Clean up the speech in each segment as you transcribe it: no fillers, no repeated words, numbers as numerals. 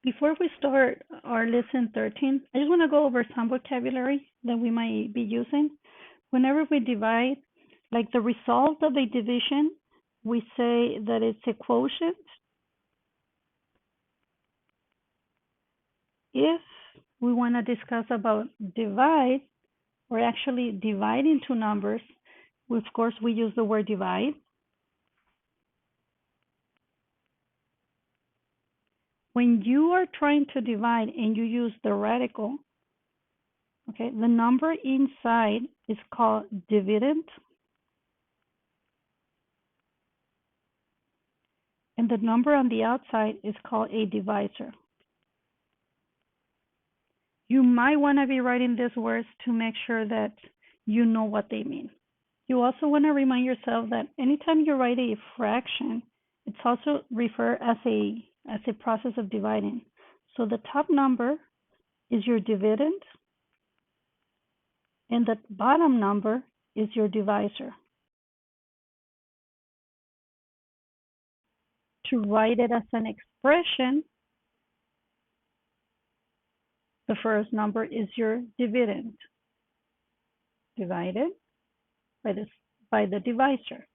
Before we start our lesson 13, I just want to go over some vocabulary that we might be using. Whenever we divide, like the result of a division, we say that it's a quotient. If we want to discuss about divide, or actually divide into numbers, of course, we use the word divide. When you are trying to divide and you use the radical, okay, the number inside is called dividend, and the number on the outside is called a divisor. You might want to be writing these words to make sure that you know what they mean. You also want to remind yourself that anytime you write a fraction, it's also referred as a process of dividing. So the top number is your dividend, and the bottom number is your divisor. To write it as an expression, the first number is your dividend divided by the divisor.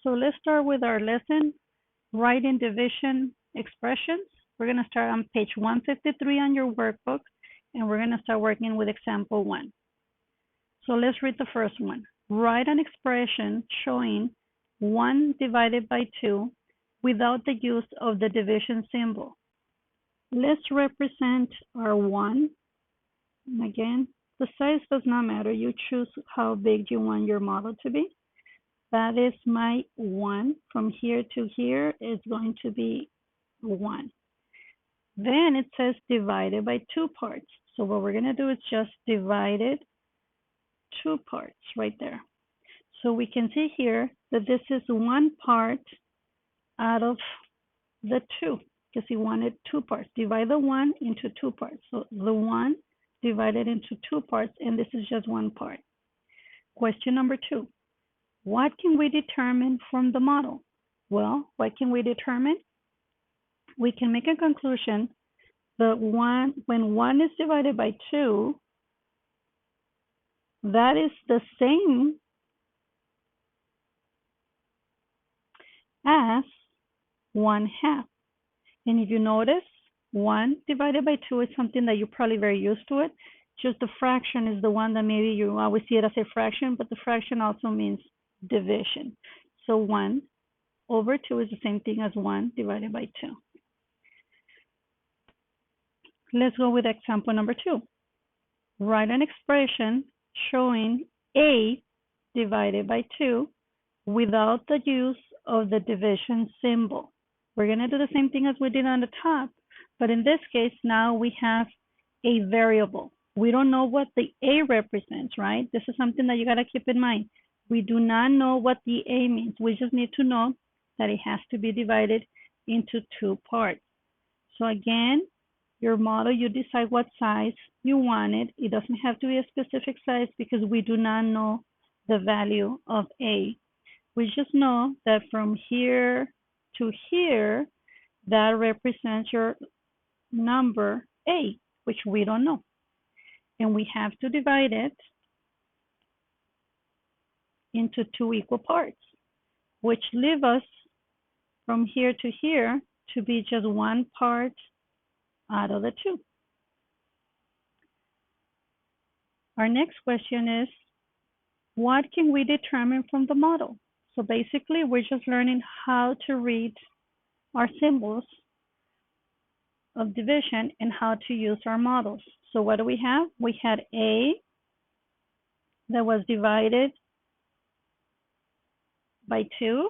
So let's start with our lesson, writing division expressions. We're going to start on page 153 on your workbook, and we're going to start working with example 1. So let's read the first one. Write an expression showing 1 divided by 2 without the use of the division symbol. Let's represent our 1. And again, the size does not matter. You choose how big you want your model to be. That is my 1. From here to here is going to be 1. Then it says divided by 2 parts. So what we're going to do is just divide it 2 parts right there. So we can see here that this is 1 part out of the 2, because he wanted 2 parts. Divide the 1 into 2 parts. So the 1 divided into 2 parts, and this is just 1 part. Question number 2. What can we determine from the model? Well, what can we determine? We can make a conclusion that when 1 is divided by 2, that is the same as 1/2. And if you notice, 1 divided by 2 is something that you're probably very used to it. Just the fraction is the one that maybe you always see it as a fraction, but the fraction also means division. So 1 over 2 is the same thing as 1 divided by 2. Let's go with example number 2. Write an expression showing A divided by 2 without the use of the division symbol. We're going to do the same thing as we did on the top, but in this case, now we have a variable. We don't know what the A represents, right? This is something that you got to keep in mind. We do not know what the A means. We just need to know that it has to be divided into 2 parts. So again, your model, you decide what size you want it. It doesn't have to be a specific size because we do not know the value of A. We just know that from here to here, that represents your number A, which we don't know. And we have to divide it into 2 equal parts. which leave us from here to here to be just one part out of the two. Our next question is, what can we determine from the model? So basically, we're just learning how to read our symbols of division and how to use our models. So what do we have? We had A that was divided by 2,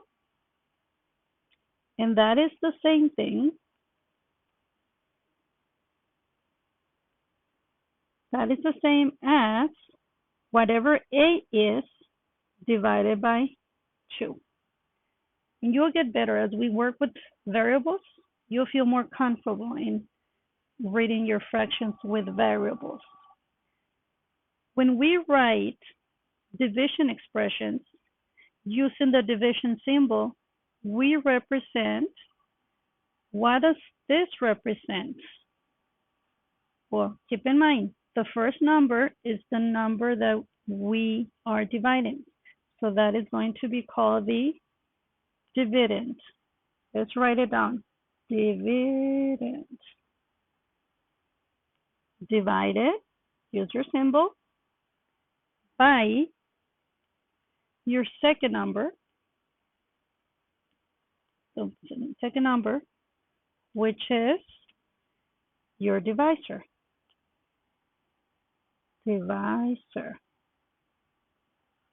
and that is the same thing. That is the same as whatever A is divided by 2. And you'll get better as we work with variables. You'll feel more comfortable in reading your fractions with variables. When we write division expressions using the division symbol, we represent, what does this represent? Well, keep in mind, the first number is the number that we are dividing. So that is going to be called the dividend. Let's write it down. Dividend. Divided, use your symbol, by your second number. So second number, which is your divisor. Divisor.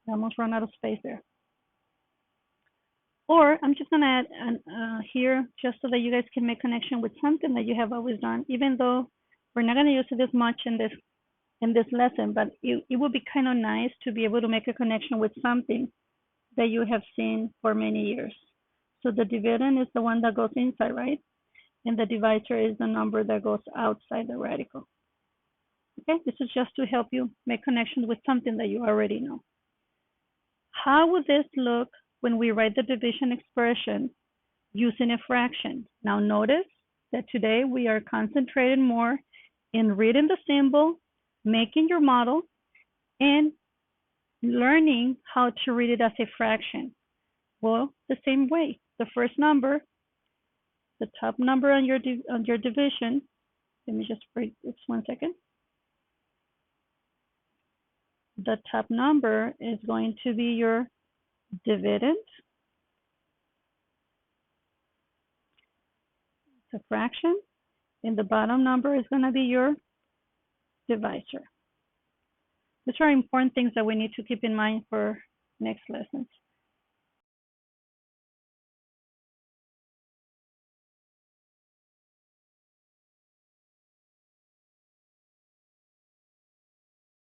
I almost run out of space there. Or I'm just going to add here just so that you guys can make connection with something that you have always done, even though we're not going to use it as much in this lesson, but it would be kind of nice to be able to make a connection with something that you have seen for many years. So the dividend is the one that goes inside, right? And the divisor is the number that goes outside the radical. Okay, this is just to help you make connections with something that you already know. How would this look when we write the division expression using a fraction? Now notice that today we are concentrating more in reading the symbol, making your model, and learning how to read it as a fraction. Well, the same way. The first number, the top number on your division, let me just break this 1 second. The top number is going to be your dividend. It's a fraction. And the bottom number is going to be your divisor. These are important things that we need to keep in mind for next lessons.